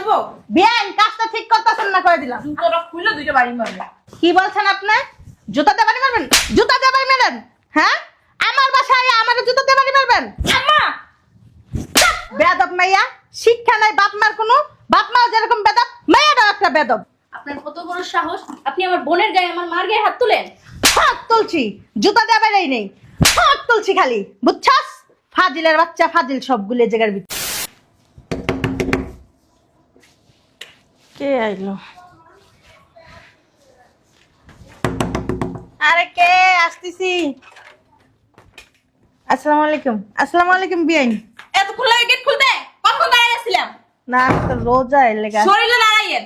হইব? বিয়ান কাজটা ঠিক করতেছেন না করে দিলাম। জুতোটা খুলে দুইটা বাড়ি মারবে। কি বলছেন আপনি? জুতা দিয়ে বাড়ি মারবেন? জুতা দিয়ে বাড়ি মারেন? হ্যাঁ, আমার বাসায় আমার জুতা দিয়ে বাড়ি মারবেন? আম্মা বেয়াদব মাইয়া, শিক্ষা নাই বাপ মার কোনো। বাপ মা যেরকম বেদব, মেয়েটাও একটা বেদব। আপনার কত বড় সাহস, আপনি আমার বোনের গায়ে আমার মার গায়ে হাত তুলেন? হাত তুলছি, জুতা দিয়ে বেড়াই নেই, হাত তুলছি খালি, বুঝছাস? ফাজিলের বাচ্চা, ফাজিল সবগুলো জায়গার ভিতর। কে আইলো? আরে কে? আসতেছি। আসসালামু আলাইকুম। আসসালামু আলাইকুম বিয়াইন। এত খুলে গেট খুলতে কখন দাঁড়াই আছিলাম? না আমি তো রোজা এলাকা। শরীরে দাঁড়াইয়েন,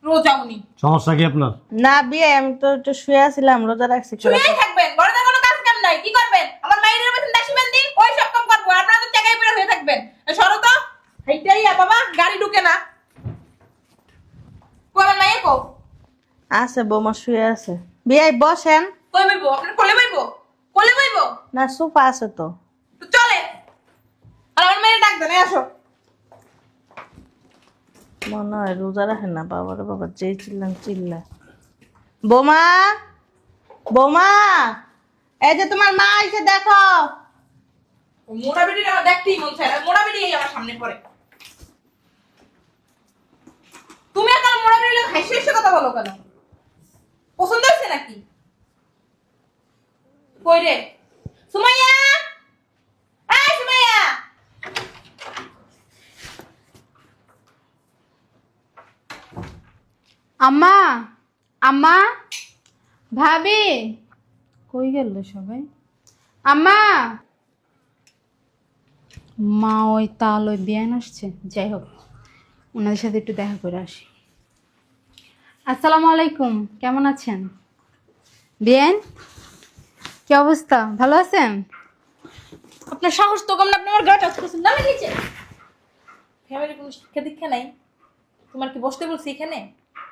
রোজা উনি। সমস্যা কি আপনার? না বিয়ে, আমি তো একটু শুয়ে আছিলাম, রোজা রাখছি। শুয়েই থাকবেন, ঘরে তো কোনো কাজ কাম নাই, কি করবেন? আমার মায়ের বেতন দাসিবেন দিন, ওই সব কাম করবো, আপনারা তো জায়গায় বের হয়ে থাকবেন। সরো তো, হেইটাই বাবা, গাড়ি ঢুকে না। কই আমার মাইয়ে কো? আছে, বৌমা শুয়ে আছে। বিয়ে বসেন। কই বইবো? আপনার কোলে বইবো? কোলে বইবো? না সোফা আছে তো। তো চলে। আর আমার মেয়ে ডাক দেন, আসো। মনে হয় রোজা রাখেন না। বাবারে বাবা, যেই চিল্লান চিল্লা। বৌমা, বৌমা, এই যে তোমার মা এসে দেখো। মোটা বেটি আমার দেখতেই মন চায় না, মোটা বেটি আমার সামনে পড়ে। তুমি এখন মোটা বেটি লোক হাসি হাসি কথা বলো কেন? পছন্দ হয়েছে নাকি? কই রে সুমাইয়া, এই সুমাইয়া। আম্মা, আম্মা, ভাবি, কই গেল সবাই? আম্মা, মা ওই তাল ওই বিয়ান আসছে, যাই হোক ওনাদের সাথে একটু দেখা করে আসি। আসসালামু আলাইকুম, কেমন আছেন? বিয়ান, কি অবস্থা, ভালো আছেন? আপনার সাহস তো কম না, আপনি আমার গাটা করছেন না নিচে। ফ্যামিলি কোনো শিক্ষা দীক্ষা নাই, তোমার কি বসতে বলছি এখানে?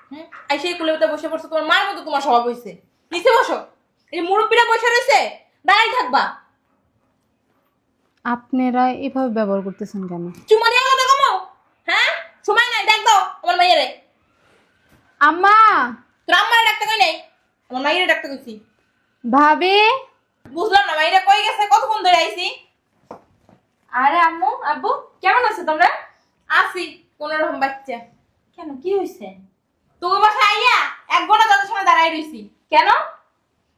হুম, আইসে কুলেতে বসে পড়ছো, তোমার মার মতো তোমার স্বভাব হয়েছে। নিচে বসো, এই মুরব্বীরা বসে রয়েছে, দাঁড়াই থাকবা। আপনারা এভাবে ব্যবহার করতেছেন কেন? চুমা দিয়ে কথা কমো। হ্যাঁ, সময় নাই, ডাক দাও আমার মাইয়ারে। আম্মা, তোর আম্মারে ডাকতে কই নাই, আমার মাইয়ারে ডাকতে কইছি। ভাবি। বুঝলাম না মাইয়ারে কই গেছে, কতক্ষণ ধরে আইছি। আরে আম্মু, আব্বু, কেমন আছো তোমরা? আছি কোনরকম বাচ্চা। কেন, কি হইছে? তোর বাসায় আইয়া 1 ঘন্টা তাদের সময় দাঁড়াই রইছি। কেন?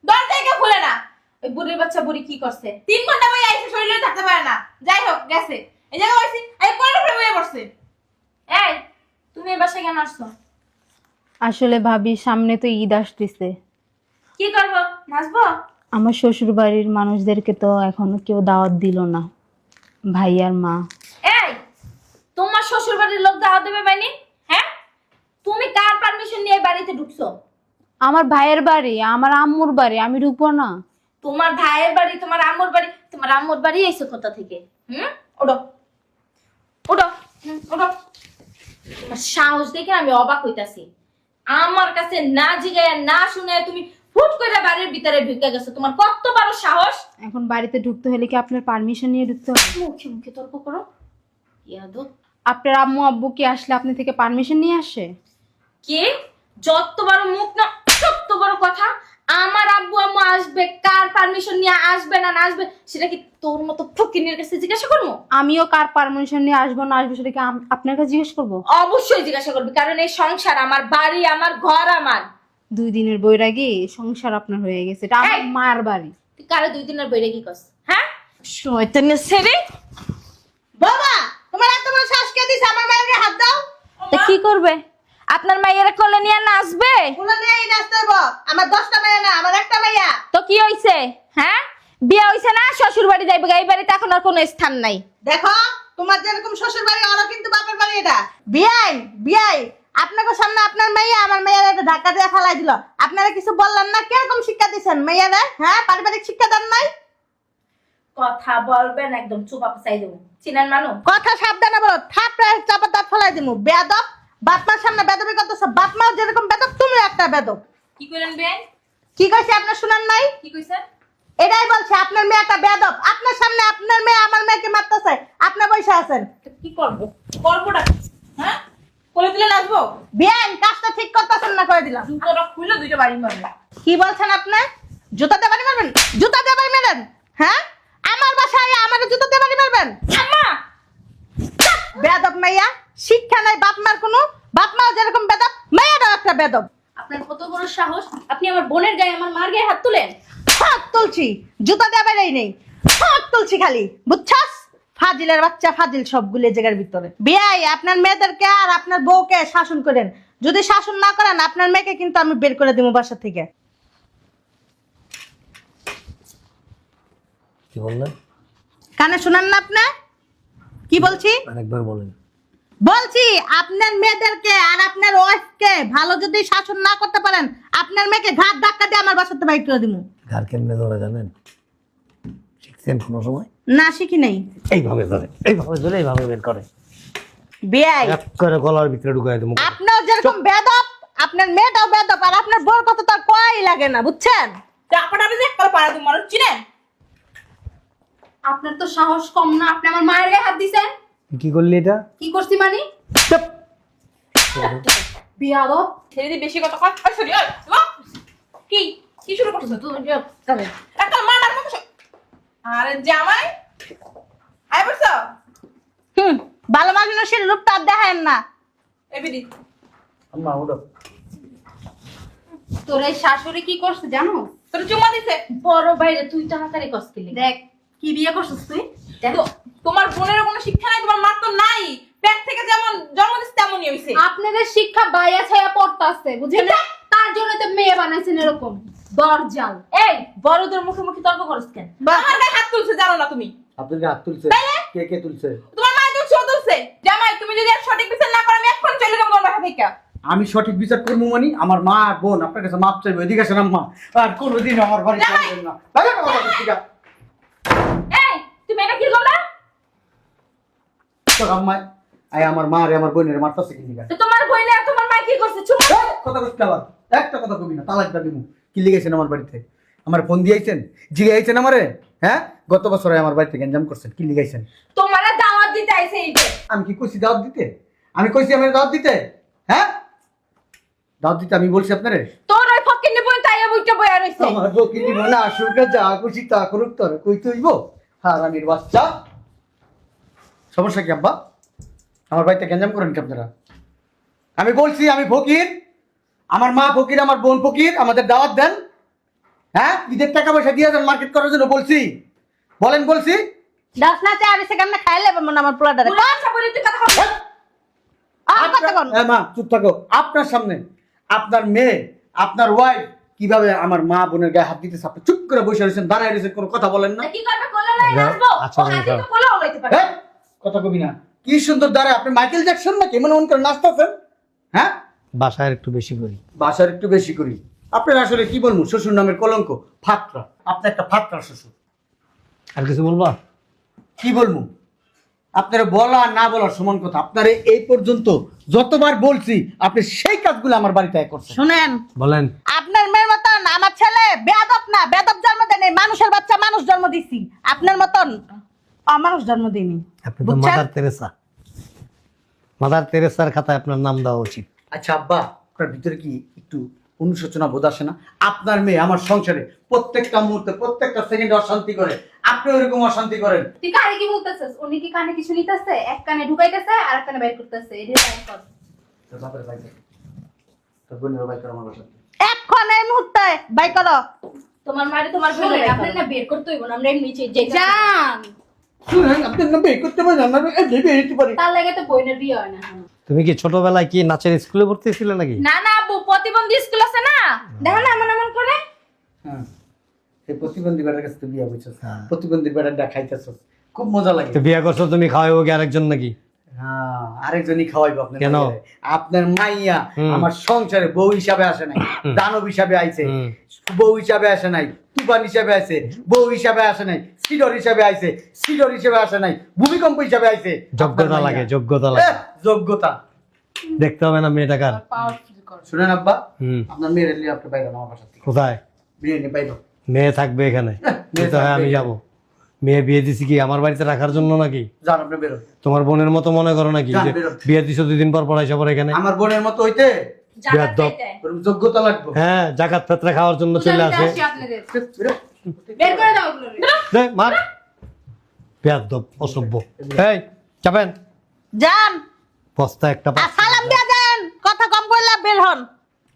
দরজা কেউ খুলে না। ওই বুড়ির বাচ্চা বুড়ি কি করছে? 3 ঘন্টা বই আইছে, শরীরে থাকতে পারে না। যাই হোক গেছে, এই জায়গা বইছি, এই কোন রকম বইয়ে পড়ছে। এই তুমি এই বাসায় কেন আসছো? আসলে ভাবি, সামনে তো ঈদ আসতেছে। কি করবো, নাচবো? আমার শ্বশুর বাড়ির মানুষদেরকে তো এখনো কেউ দাওয়াত দিল না, ভাই আর মা। এই তোমার শ্বশুর বাড়ির লোক দাওয়াত দেবে মানে? হ্যাঁ, তুমি কার পারমিশন নিয়ে এই বাড়িতে ঢুকছো? আমার ভাইয়ের বাড়ি, আমার আম্মুর বাড়ি, আমি ঢুকবো না? তোমার ভাইয়ের বাড়ি, তোমার আম্মুর বাড়ি, তোমার আম্মুর বাড়ি এসে কোথা থেকে? ওঠো ওঠো, ওঠো। তোমার সাহস দেখে আমি অবাক হইতাছি। আমার কাছে না জিগায়া না শুনে তুমি হুট করে বাড়ির ভিতরে ঢুকে গেছো, তোমার কত বড় সাহস! এখন বাড়িতে ঢুকতে হলে কি আপনার পারমিশন নিয়ে ঢুকতে হবে? মুখে মুখে তর্ক করো, ইয়াদব। আপনার আম্মু আব্বু কি আসলে আপনি থেকে পারমিশন নিয়ে আসে? কে? যত বড় মুখ না তত বড় কথা। আমার আব্বু আম্মু আসবে, কার পারমিশন নিয়ে আসবে না না আসবে সেটা কি তোর মতো ফকিনের কাছে জিজ্ঞাসা করবো? আমিও কার পারমিশন নিয়ে আসবো না আসবো সেটা কি আপনার কাছে জিজ্ঞেস করবো? অবশ্যই জিজ্ঞাসা করবি, কারণ এই সংসার আমার, বাড়ি আমার, ঘর আমার। 2 দিনের বৈরাগী সংসার আপনার হয়ে গেছে, এটা আমার এই! মায়ের বাড়ি। তুই কারে 2 দিনের বইরে কি করছ? হ্যাঁ, শয়তানের ছেলে। বাবা, তোমার এত বড় শ্বাস কে দিছে? আমার মায়ের গায়ে হাত দাও। তা কি করবে? আপনার মাইয়ের কোলে নিয়ে নাচবে? কোলা নিয়ে নাচতে হবে? আমার 10টা মাইয়া না, আমার একটা মাইয়া। তো কি হইছে? হ্যাঁ, বিয়ে হইছে না, শ্বশুর বাড়ি যাইবে, এই বাড়িতে এখন আর কোনো স্থান নাই। দেখো, তোমার যেরকম শ্বশুর বাড়ি, ওরা কিন্তু বাপের বাড়ি। এটা বিয়াই বিয়াই, আপনাকে সামনে আপনার মেয়ে আমার মেয়ের একটা ধাক্কা দিয়ে ফেলাই দিল। আপনারা কিছু বললেন না? কিরকম শিক্ষা দিচ্ছেন মেয়েরা? হ্যাঁ, পারিবারিক শিক্ষা দেন নাই? কথা বলবেন একদম চুপ, চাই দেবো। চিনেন মানু? কথা সাবধানে বলো, থাপড়ে চাপা দাঁত ফেলাই দিমু। বেয়াদব, বাপ মার সামনে বেদবি করতেছ। বাপ মাও যেরকম বেদব, তুমি একটা বেদব। কি কইলেন বেন? কি কইছে আপনার শুনেন নাই? কি কইছেন? এটাই বলছে আপনার মেয়ে একটা বেদব। আপনার সামনে আপনার মেয়ে আমার মেয়েকে মারতেছে, আপনি বসে আছেন। কি করবো? করবোটা কি? হ্যাঁ, দেবো? বিয়ান কাজটা ঠিক করতেছেন না, করে দিলাম। জুতোটা খুলে দুইটা বাড়ি মারবে। কি বলছেন আপনি? জুতা দিয়ে বাড়ি মারবেন? জুতা দিয়ে বাড়ি মারেন? হ্যাঁ, আমার বাসায় আমার জুতা দিয়ে বাড়ি মারবেন? আম্মা বেয়াদব মাইয়া, শিক্ষা নাই বাপ মার কোনো। বাপ মা যেরকম বেদব, মাইয়াটাও একটা বেদব। আপনার কত বড় সাহস, আপনি আমার বোনের গায়ে আমার মার গায়ে হাত তুলেন? হাত তুলছি, জুতা দিয়ে বাইরেই নেই, হাত তুলছি খালি, বুঝছাস? ফাজিলের বাচ্চা, ফাজিল সবগুলো এই জায়গার ভিতরে। বিয়াই আপনার মেয়েদেরকে আর আপনার বউকে শাসন করেন। যদি শাসন না করেন আপনার মেয়েকে কিন্তু আমি বের করে দেবো বাসা থেকে। কি বললেন? কানে শুনেন না আপনি কি বলছি? আরেকবার বলেন। বলছি আপনার মেয়েদেরকে আর আপনার ওয়াইফকে ভালো যদি শাসন না করতে পারেন, আপনার মেয়েকে ঘাট ধাক্কা দিয়ে আমার বাসাতে বাইর করে দিব। ঘর কেমনে ধরে জানেন? শিখছেন কোনো সময়? না, শিখি নাই। এইভাবে ধরে, এইভাবে ধরে, এইভাবে বের করে, বিয়াই এক করে গলার ভিতরে ঢুকাই দেবো। আপনার যেরকম বেদব, আপনার মেয়েটাও বেদব, আর আপনার বউর কথা তো আর কই লাগে না, বুঝছেন? চাপাটা যে একবার পাড়া তুমি মানুষ চিনেন? আপনার তো সাহস কম না, আপনি আমার মায়ের গায়ে হাত দিছেন। কি করলি এটা? কি করছি মানে? চুপ! বিয়াদব, ছেড়ে দিয়ে বেশি কথা কয়। সরি, কি কি শুরু করছো তুই? তবে একটা মানার মতো আরে জামাই আই বলছো ভালো মানুষের রূপটা আর দেখেন না। এবিডি আম্মা উঠো। তোর এই শাশুড়ি কি করছে জানো? তোর চুমা দিছে। বড় বাইরে তুই টাকারে কসকিলি। দেখ কি বিয়ে করছিস তুই? দেখ তোমার বোনের কোনো শিক্ষা নাই, তোমার মার তো নাই। পেট থেকে যেমন জন্ম দিছে তেমনই হইছে। আপনাদের শিক্ষা বাইয়া ছায়া পড়তাছে, বুঝছেন? তার জন্য তো মেয়ে বানাইছেন এরকম দরজাল। এই বড়দের মুখে মুখে তর্ক করছ কেন? আমার গায়ে হাত তুলছে জানো না তুমি? আপনার হাত তুলছে? কে কে তুলছে? তোমার মা তুলছে, ও তুলছে। জামাই তুমি যদি আর সঠিক বিচার না করো আমি এখন চলে যাবো তোমার বাসা থেকে। আমি সঠিক বিচার করবো মানে আমার মা আর বোন আপনার কাছে মাপ চাইবো। এদিকে আসেন আম্মা, আর কোনোদিন আমার বাড়িতে আসবেন না। বাইরে আমার বাড়ি থেকে। এই তুমি এটা কি করলা? তো আম্মা আমার মা আর আমার বোনের মারতাছে কি লিগা? তো তোমার বই না তোমার মা কি করছে? চুমা কথা কইতে আবার একটা কথা কবি না, তালাক দিমু। কি লিগেছেন আমার বাড়িতে? আমার ফোন দিয়েছেন, জিগাইছেন আমারে? হ্যাঁ, গত বছরে আমার বাড়িতে গেঞ্জাম করছেন, কি লিগাইছেন? তোমার দাওয়াত দিতে আইছে এই যে। আমি কি কইছি দাওয়াত দিতে? আমি কইছি আমার দাওয়াত দিতে? হ্যাঁ, দাওয়াত দিতে আমি বলছি আপনারে? তোর ওই ফকিন্নি বই তাইয়া বইটা বইয়া রইছে। আমার বকিনি মনে আসুক, যা খুশি তা করুক, তোর কইতে হইব? হারামির বাচ্চা। সমস্যা কি আব্বা? আমার বাড়িতে গেঞ্জাম করেন কি আপনারা? আমি বলছি আমি ফকির, আমার মা ফকির, আমার বোন ফকির, আমাদের দাওয়াত দেন। হ্যাঁ, ঈদের টাকা পয়সা দিয়ে দেন মার্কেট করার জন্য বলছি। বলেন বলছি। দাস না চা আরে সেখানে খাইলে মনে আমার পোলাটারে। বুড়া আশা করি তুই কথা বল। আর কথা কোন? হ্যাঁ মা চুপ থাকো। আপনার সামনে আপনার মেয়ে, আপনার ওয়াইফ কিভাবে আমার মা বোনের গায়ে হাত দিতেছে, আপনি চুপ করে বসে রয়েছেন, দাঁড়ায় রয়েছেন, কোনো কথা বলেন না। কি করবে? কোলে লয়ে আসবো। আচ্ছা, ও হাতে তো কোলে লইতে পারে। হ্যাঁ, কথা কবি না। কি সুন্দর দাঁড়ায়, আপনি মাইকেল জ্যাকসন নাকি মনে মন করে নাচতেছেন? হ্যাঁ, বাসায় একটু বেশি করি। বাসার একটু বেশি করি। আপনার আসলে কি বলবো, শ্বশুর নামের কলঙ্ক, ফাত্রা। আপনি একটা ফাত্রা শ্বশুর। আর কিছু বলবা? কি বলবো? আপনারা বলা না বলার সমান কথা। আপনারা এই পর্যন্ত যতবার বলছি আপনি সেই কাজগুলো আমার বাড়িতে করছেন। শুনেন, বলেন। আপনার মেয়ের মতন আমার ছেলে বেয়াদব না, বেয়াদব জন্ম দেয়নি, মানুষের বাচ্চা মানুষ জন্ম দিছি। আপনার মতন অমানুষ জন্ম দিইনি। আপনি তো মাদার তেরেসা। মাদার তেরেসার খাতায় আপনার নাম দেওয়া উচিত। আচ্ছা আব্বা, আপনার ভিতরে কি একটু অনুশোচনা বোধ আসে না? আপনার মেয়ে আমার সংসারে প্রত্যেকটা মুহূর্তে, প্রত্যেকটা সেকেন্ডে অশান্তি করে, আপনি ওইরকম অশান্তি করেন। তুই কানে কি বলতেছিস? উনি কি কানে কিছু নিতেছে? এক কানে ঢুকাইতেছে আর এক কানে বের করতেছে। এটা টাইম কর। তোর বাপের ভাই, তোর বোনের ভাই, তোর আমার বাসা। এখন এই মুহূর্তে বাই করো। তোমার মারে তোমার বই শুনুন, আপনার না বের করতে হইব না, আমরা এমনি যাই। জান শুনেন, আপনার নাম বের করতে পারেন, আমরা বের হতে পারি। তার লাগে তো বইনের বিয়ে হয় না। তুমি কি ছোটবেলায় কি নাচের স্কুলে ভর্তি ছিলে নাকি? না না আব্বু, প্রতিবন্ধী স্কুল আছে না, দেখো না এমন এমন করে। হ্যাঁ, এই প্রতিবন্ধী বেটার কাছে তো বিয়া বলছিস, হ্যাঁ। প্রতিবন্ধী বেটারটা খাইতেছ, খুব মজা লাগে। তো বিয়ে করছো তুমি, খাওয়াইবো কি আরেকজন নাকি? হ্যাঁ, আরেকজনই খাওয়াইবো আপনার কেন? মাইয়ারে। আপনার মাইয়া হুম। আমার সংসারে বউ হিসাবে আসে নাই, দানব হিসাবে আইছে। হুম। বউ হিসাবে আসে নাই, তুফান হিসাবে আছে। বউ হিসাবে আসে নাই, সিডর হিসাবে আইছে। সিডর হিসাবে আসে নাই, ভূমিকম্প হিসাবে আইছে। যোগ্যতা আপনার লাগে, মাইয়া। যোগ্যতা লাগে। যোগ্যতা। দেখতে হবে না মেয়েটা কার? শুনেন আব্বা, হুম। আপনার মেয়ের লিয়ে আপনি বাইরে আমার বাসা থেকে কোথায়? বিয়ে নিয়ে বাইরে। মেয়ে থাকবে এখানে? মেয়ে তো হ্যাঁ, আমি থাকবে। যাব। মেয়ে বিয়ে দিছি কি আমার বাড়িতে রাখার জন্য নাকি? যান আপনি বেরো। তোমার বোনের মতো মনে করো নাকি যান, যে বেরো। বিয়ে দিছো 2 দিন পর পড়াইছো পর এখানে? আমার বোনের মতো হইতে জাকাত বেয়াদব। চাইতে। ওরকম যোগ্যতা লাগবে। হ্যাঁ, জাকাত ফাতরা খাওয়ার জন্য চলে আসে। আসি আপনাদের। বেরো। বের করে দাও ওগুলো। দে মার। বেয়াদব, অসভ্য। এই চাপেন। যান বস্তা একটা আর সালাম দিয়ে যান, কথা কম বললে বের হন।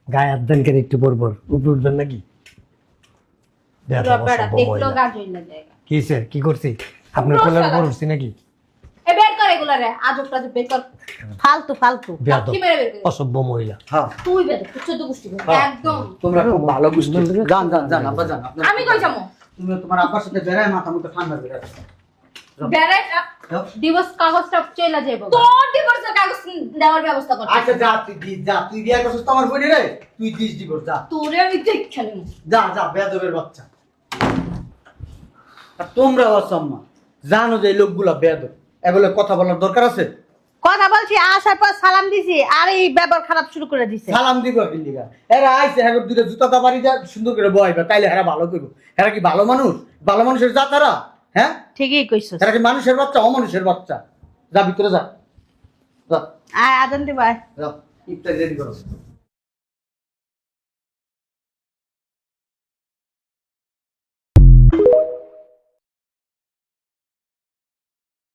গায়ে হাত দেন কেন একটু পর পর? উপরে উঠবেন নাকি? বেয়াদব, পুরো বেড়া অসভ্য দেখলো মহিলা। গা জ্বললে জায়গা। কি স্যার, কি করছি? আপনার কোলের উপর উঠছি নাকি? এ বের কর এগুলো রে, আজব টাজব বের কর। ফালতু ফালতু। বেয়াদব, কি মেরে বের কর। অসভ্য মহিলা। হ্যাঁ তুই বের কর, চোদ্দ গোষ্ঠী বের কর। একদম। তোমরা খুব ভালো বুঝছো। যান যান যান আব্বা যান। আমি কই যাবো? তুমি তোমার আব্বার সাথে বেড়ায় মাথা মুখে ঠান্ডা বেড়ায়। বেড়াইটা ডিভোর্স কাগজটা চলে যাবো। তোর ডিভোর্সের কাগজ দেওয়ার ব্যবস্থা কর। আচ্ছা যা তুই দিস, যা তুই বিয়ে করছিস তো আমার বোনের রে, তুই দিস দিবস যা। তোরে আমি দেখে নিব। যা যা বেয়াদবের বাচ্চা। আর তোমরা অসম্মা জানো যে এই লোকগুলা বেয়াদব, এগুলো কথা বলার দরকার আছে? কথা বলছি, আসার পর সালাম দিছি আর এই ব্যবহার খারাপ শুরু করে দিছে। সালাম দিব কি লিগা? এরা আইছে হ্যাঁ দুটো জুতা দা বাড়ি যা সুন্দর করে বয়বা, তাইলে এরা ভালো করবো। এরা কি ভালো মানুষ? ভালো মানুষের জাত এরা? হ্যাঁ, ঠিকই কইছস। এরা কি মানুষের বাচ্চা অমানুষের বাচ্চা? যা ভিতরে যা, যা আয় আজান দিবাই। যা ইফতারি রেডি করো।